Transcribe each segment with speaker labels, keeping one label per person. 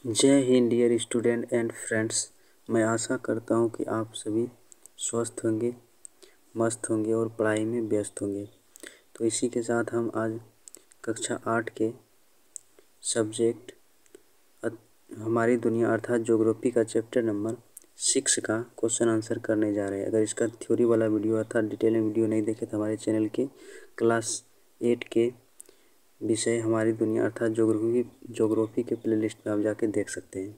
Speaker 1: जय Hind dear student and friends. मैं आशा करता हूँ कि आप सभी स्वस्थ होंगे, मस्त होंगे और पढ़ाई में व्यस्त होंगे। तो इसी के साथ हम आज कक्षा 8 के सब्जेक्ट हमारी दुनिया अर्थात ज्योग्राफी का चैप्टर नंबर 6 का क्वेश्चन आंसर करने जा रहे हैं। अगर इसका थ्योरी वाला वीडियो अर्थात डिटेल में वीडियो नहीं देखे तो हमारे चैनल के क्लास 8 के विषय हमारी दुनिया अर्थात ज्योग्राफी के प्लेलिस्ट में आप जाके देख सकते हैं।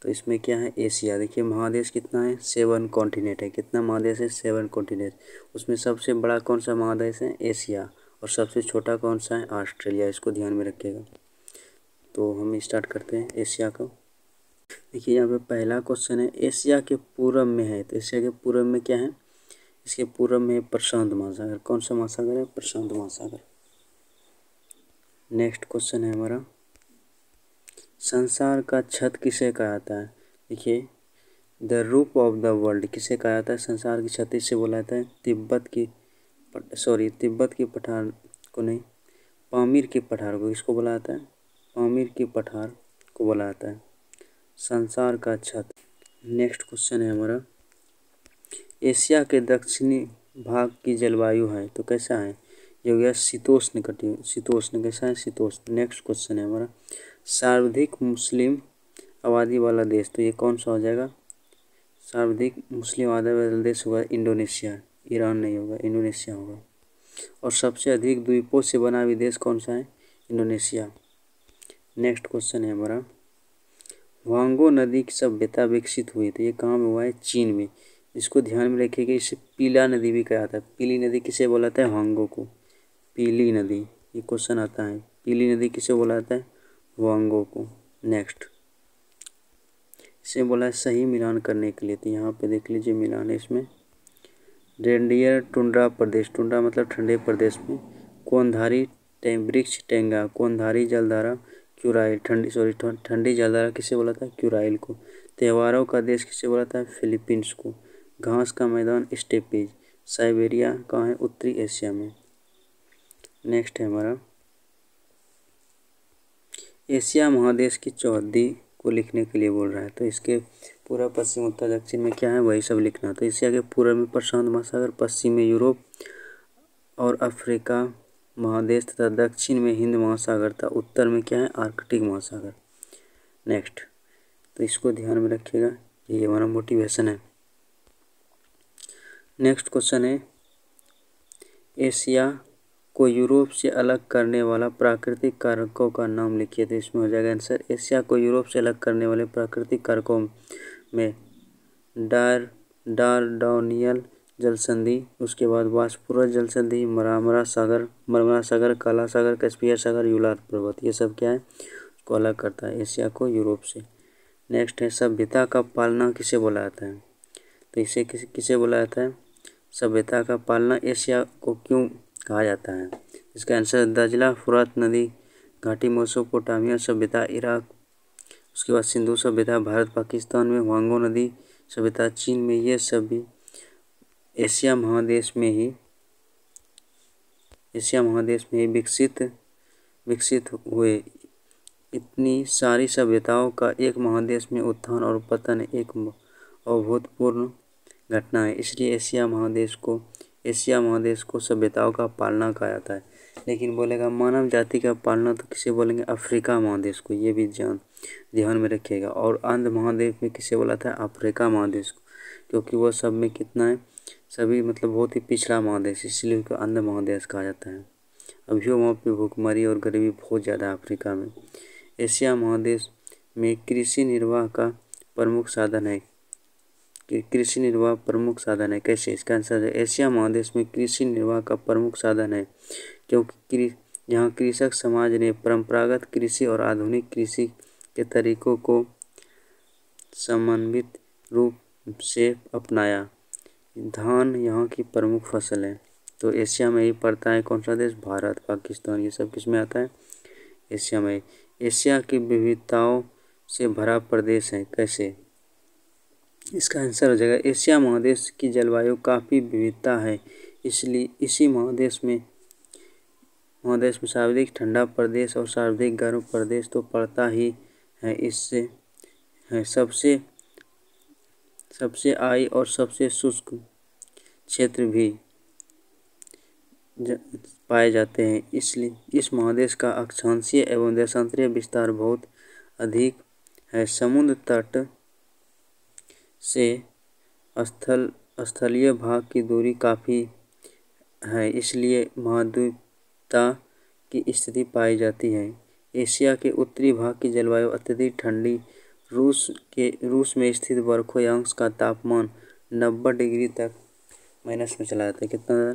Speaker 1: तो इसमें क्या है, एशिया। देखिए महादेश कितना है, 7 कॉन्टिनेंट है। कितना महादेश है, 7 कॉन्टिनेंट। उसमें सबसे बड़ा कौन सा महादेश है, एशिया, और सबसे छोटा कौन सा है, ऑस्ट्रेलिया। इसको ध्यान में रखिएगा। तो हम स्टार्ट करते हैं एशिया का। देखिए यहाँ पे पहला क्वेश्चन है, एशिया के पूर्व में है। तो एशिया के पूर्व में क्या है, इसके पूर्व में प्रशांत महासागर। कौन सा महासागर है, प्रशांत महासागर। नेक्स्ट क्वेश्चन है हमारा, संसार का छत किसे कहा जाता है। देखिए the roof of the world किसे कहा जाता है, संसार की छत इसे बोला जाता है तिब्बत की पठार को नहीं, पामीर की पठार को। इसको बोला जाता है पामीर की पठार को बोला जाता है संसार का छत। नेक्स्ट क्वेश्चन है हमारा, एशिया के दक्षिणी भाग की जलवायु है तो कैसा है, ये हो गया शीतोष्ण शीतोष्ण। कैसा है, शीतोष्ण। नेक्स्ट क्वेश्चन है हमारा, सर्वाधिक मुस्लिम आबादी वाला देश। तो ये कौन सा हो जाएगा, सर्वाधिक मुस्लिम आबादी वाला देश होगा इंडोनेशिया। ईरान नहीं होगा, इंडोनेशिया होगा। और सबसे अधिक द्वीपों से बना हुआ देश कौन सा है, इंडोनेशिया। नेक्स्ट क्वेश्चन है हमारा, वांगो नदी की सभ्यता विकसित हुई तो ये कहाँ में हुआ है, चीन में। इसको ध्यान में रखिएगा, इसे पीला नदी भी कहा जाता है। पीली नदी किसे बोला जाता है, वांगो को। पीली नदी, ये क्वेश्चन आता है, पीली नदी किसे बोला जाता है, वांगो को। नेक्स्ट इसे बोला है सही मिलान करने के लिए। तो यहाँ पे देख लीजिए मिलान है इसमें। रेंडियर टुंड्रा प्रदेश, टुंड्रा मतलब ठंडे प्रदेश में। कोनधारी वृक्ष टेंगा, कोनधारी जलधारा क्यूराइल, ठंडी जलधारा किसे बोला था, क्यूराइल को। त्योहारों का देश किसे बोला था, फिलीपींस को। घास का मैदान स्टेपीज, साइबेरिया कहाँ है, उत्तरी एशिया में। नेक्स्ट है हमारा, एशिया महादेश की चौहद्दी को लिखने के लिए बोल रहा है। तो इसके पूर्व पश्चिम उत्तर दक्षिण में क्या है, वही सब लिखना। तो एशिया के पूर्व में प्रशांत महासागर, पश्चिम में यूरोप और अफ्रीका महादेश तथा दक्षिण में हिंद महासागर था, उत्तर में क्या है, आर्कटिक महासागर। नेक्स्ट, तो इसको ध्यान में रखिएगा, ये हमारा मोटिवेशन है। नेक्स्ट क्वेश्चन है, एशिया को यूरोप से अलग करने वाला प्राकृतिक कारकों का नाम लिखिए। तो इसमें हो जाएगा आंसर, एशिया को यूरोप से अलग करने वाले प्राकृतिक कारकों में डार्डानियल जल संधि, उसके बाद बॉस्फोरस जल संधि, मरमरा सागर, काला सागर, कैस्पियन सागर, यूलार पर्वत, ये सब क्या है, उसको अलग करता है एशिया को यूरोप से। नेक्स्ट है, सभ्यता का पालना किसे बोला जाता है। तो इसे किसे बोला जाता है, सभ्यता का पालना एशिया को क्यों कहा जाता है। इसका आंसर दजला फुरात नदी घाटी, मेसोपोटामिया सभ्यता इराक, उसके बाद सिंधु सभ्यता भारत पाकिस्तान में, वांगो नदी सभ्यता चीन में। ये सभी एशिया महादेश में ही विकसित हुए। इतनी सारी सभ्यताओं का एक महादेश में उत्थान और पतन एक अभूतपूर्व घटना है, इसलिए एशिया महादेश को सभ्यताओं का पालना कहा जाता है। लेकिन बोलेगा मानव जाति का पालना तो किसे बोलेंगे, अफ्रीका महादेश को। ये भी ध्यान में रखिएगा। और अंध महादेश में किसे बोला था, अफ्रीका महादेश को, क्योंकि वो सब में कितना है, सभी मतलब बहुत ही पिछड़ा महादेश, इसलिए उसको अंध महादेश कहा जाता है। अभी वहाँ पे भूखमरी और गरीबी बहुत ज़्यादा है अफ्रीका में। एशिया महादेश में कृषि निर्वाह का प्रमुख साधन है, कैसे, इसका आंसर है, एशिया महादेश में कृषि निर्वाह का प्रमुख साधन है क्योंकि यहाँ कृषक समाज ने परंपरागत कृषि और आधुनिक कृषि के तरीकों को समन्वित रूप से अपनाया। धान यहाँ की प्रमुख फसल है। तो एशिया में ही पड़ता है कौन सा देश, भारत पाकिस्तान, ये सब किस में आता है, एशिया में। एशिया की विविधताओं से भरा प्रदेश है, कैसे, इसका आंसर हो जाएगा, एशिया महादेश की जलवायु काफ़ी विविधता है, इसलिए इसी महादेश में सर्वाधिक ठंडा प्रदेश और सर्वाधिक गर्म प्रदेश तो पड़ता ही है। इससे है सबसे आई और सबसे शुष्क क्षेत्र भी पाए जाते हैं। इसलिए इस महादेश का अक्षांशीय एवं देशांतरीय विस्तार बहुत अधिक है। समुद्र तट से स्थलीय भाग की दूरी काफ़ी है, इसलिए महाद्वीपता की स्थिति पाई जाती है। एशिया के उत्तरी भाग की जलवायु अत्यधिक ठंडी, रूस में स्थित बर्फोयांश का तापमान 90 डिग्री तक माइनस में चला जाता है।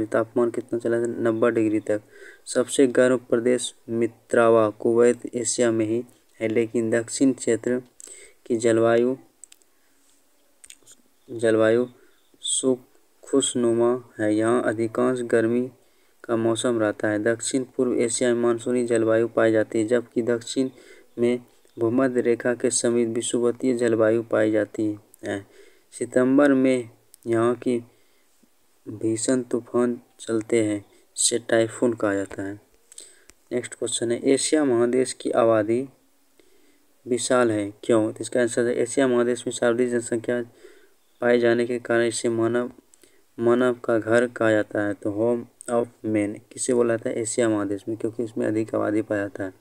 Speaker 1: तापमान कितना चला जाता है? 90 डिग्री तक। सबसे गर्म प्रदेश मित्रावा कुवैत एशिया में ही है, लेकिन दक्षिण क्षेत्र की जलवायु खुशनुमा है। यहाँ अधिकांश गर्मी का मौसम रहता है। दक्षिण पूर्व एशिया में मानसूनी जलवायु पाई जाती है, जबकि दक्षिण में भूमध्य रेखा के समीप विषुवतीय जलवायु पाई जाती है। सितंबर में यहाँ की भीषण तूफान चलते हैं, जिसे टाइफून कहा जाता है। नेक्स्ट क्वेश्चन है, एशिया महादेश की आबादी विशाल है, क्यों? तो इसका आंसर है, एशिया महादेश में सर्वाधिक जनसंख्या पाए जाने के कारण इसे मानव का घर कहा जाता है। तो होम ऑफ मैन किसे बोला जाता है? एशिया महादेश में, क्योंकि इसमें अधिक आबादी पाया जाता है।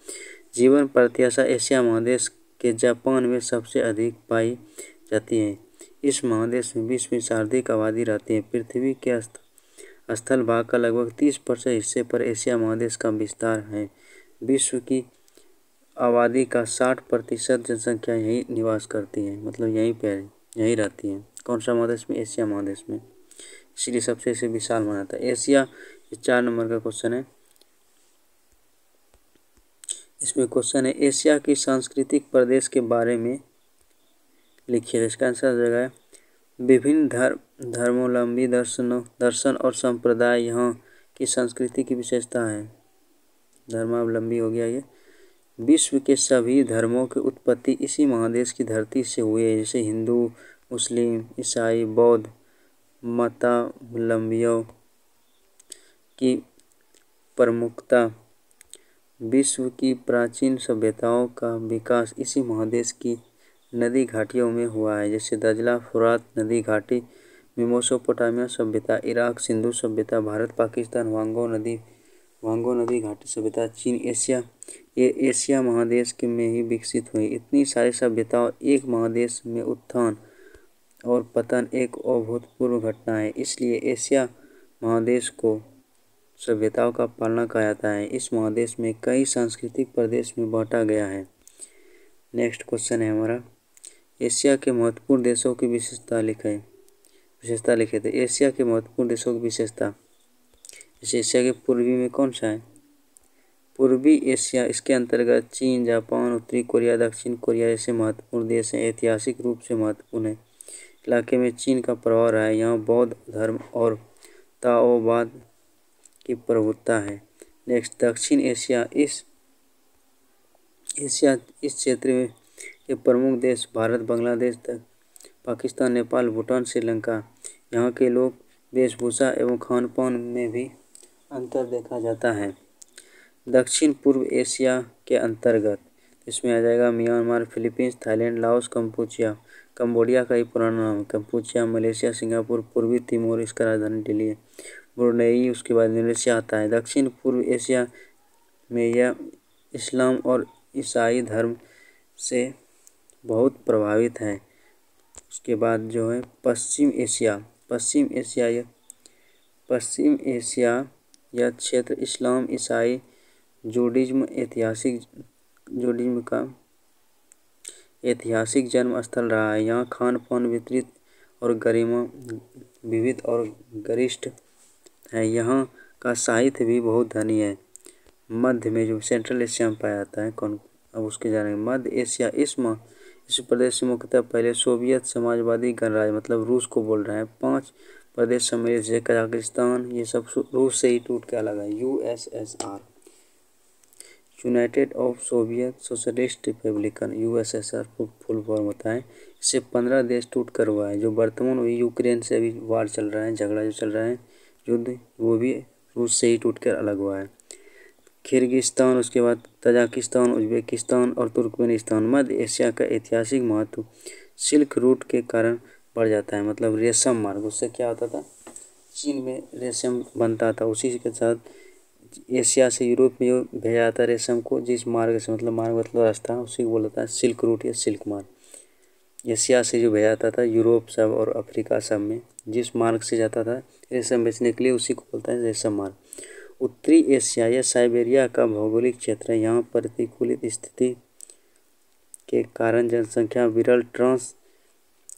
Speaker 1: जीवन प्रत्याशा एशिया महादेश के जापान में सबसे अधिक पाई जाती है। इस महादेश में विश्व में सर्वाधिक आबादी रहती है। पृथ्वी के स्थल भाग का लगभग 30% हिस्से पर एशिया महादेश का विस्तार है। विश्व की आबादी का 60% जनसंख्या यहीं निवास करती है, मतलब यहीं रहती है। कौन सा महादेश में? एशिया महादेश में, इसलिए सबसे इसे विशाल माना जाता है। एशिया 4 नंबर का क्वेश्चन है। इसमें क्वेश्चन है, एशिया की सांस्कृतिक प्रदेश के बारे में लिखिए। इसका आंसर हो जाएगा, विभिन्न धर्मावलंबी दर्शन और संप्रदाय यहाँ की संस्कृति की विशेषता है। धर्मावलंबी हो गया ये। विश्व के सभी धर्मों की उत्पत्ति इसी महादेश की धरती से हुई है, जैसे हिंदू, मुस्लिम, ईसाई, बौद्ध मतावलंबियों की प्रमुखता। विश्व की प्राचीन सभ्यताओं का विकास इसी महादेश की नदी घाटियों में हुआ है, जैसे दजला फुरात नदी घाटी में मेसोपोटामिया सभ्यता, इराक सिंधु सभ्यता, भारत पाकिस्तान वांगो नदी घाटी सभ्यता, चीन एशिया महादेश के में ही विकसित हुई। इतनी सारी सभ्यताओं एक महादेश में उत्थान और पतन एक अभूतपूर्व घटना है, इसलिए एशिया महादेश को सभ्यताओं का पालना कहा जाता है। इस महादेश में कई सांस्कृतिक प्रदेश में बांटा गया है। नेक्स्ट क्वेश्चन है हमारा, एशिया के महत्वपूर्ण देशों की विशेषता लिखे थे। एशिया के महत्वपूर्ण देशों की विशेषता, जैसे एशिया के पूर्वी में कौन सा है? पूर्वी एशिया, इसके अंतर्गत चीन, जापान, उत्तरी कोरिया, दक्षिण कोरिया जैसे महत्वपूर्ण देश हैं। ऐतिहासिक रूप से महत्वपूर्ण है। इलाके में चीन का प्रभाव रहा है। यहाँ बौद्ध धर्म और ताओवाद की प्रभुत्ता है। नेक्स्ट, दक्षिण एशिया, इस क्षेत्र में के प्रमुख देश भारत, बांग्लादेश, पाकिस्तान, नेपाल, भूटान, श्रीलंका। यहाँ के लोग वेशभूषा एवं खान पान में भी अंतर देखा जाता है। दक्षिण पूर्व एशिया के अंतर्गत इसमें आ जाएगा Myanmar, Philippines, Thailand, Laos, Cambodia का ही पुराना नाम है कंपूचिया, मलेशिया, सिंगापुर, पूर्वी तिमोर, इसका राजधानी दिल्ली है, ब्रुनेई, उसके बाद इंडोनेशिया आता है। दक्षिण पूर्व एशिया में यह इस्लाम और ईसाई धर्म से बहुत प्रभावित है। उसके बाद जो है पश्चिम एशिया यह क्षेत्र इस्लाम, ईसाई, जूडिज्म का ऐतिहासिक जन्म स्थल रहा है। यहाँ खान पान विविध और गरिष्ठ है। यहाँ का साहित्य भी बहुत धनी है। मध्य में जो सेंट्रल एशिया में पाया जाता है। अब उसके जानेंगे मध्य एशिया, इस प्रदेश से मुख्यतः पहले सोवियत समाजवादी गणराज्य, मतलब रूस को बोल रहे हैं, 5 प्रदेश सम्मिलित, जैसे कजाकिस्तान, ये सब रूस से ही टूट के अलग है। USSR, United of Soviet socialist Republican, USSR full form होता है। इससे 15 देश टूट कर हुआ है। जो वर्तमान में यूक्रेन से अभी वार चल रहा है, झगड़ा जो चल रहा है, युद्ध, वो भी रूस से ही टूट कर अलग हुआ है। किर्गिस्तान, उसके बाद तजाकिस्तान, उज्बेकिस्तान और तुर्कमेनिस्तान। मध्य एशिया का ऐतिहासिक महत्व सिल्क रूट के कारण बढ़ जाता है, मतलब रेशम मार्ग। उससे क्या होता था, चीन में रेशम बनता था, उसी के साथ एशिया से यूरोप में जो भेजा जाता है रेशम को, जिस मार्ग से, मतलब मार्ग मतलब रास्ता, उसी को बोला जाता है सिल्क रूट या सिल्क मार्ग। एशिया से जो भेजा जाता था यूरोप सब और अफ्रीका सब में, जिस मार्ग से जाता था रेशम बेचने के लिए, उसी को बोलता है रेशम मार्ग। उत्तरी एशिया या साइबेरिया का भौगोलिक क्षेत्र है। यहाँ प्रतिकूलित स्थिति के कारण जनसंख्या विरल ट्रांस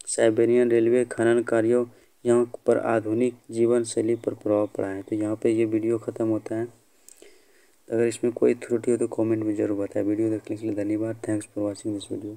Speaker 1: साइबेरियन रेलवे खनन कार्यों यहाँ पर आधुनिक जीवन शैली पर प्रभाव पड़ा है। तो यहाँ पे ये वीडियो ख़त्म होता है। अगर इसमें कोई त्रुटि हो तो कमेंट में ज़रूर बताएं। वीडियो देखने के लिए धन्यवाद। Thanks for watching this video.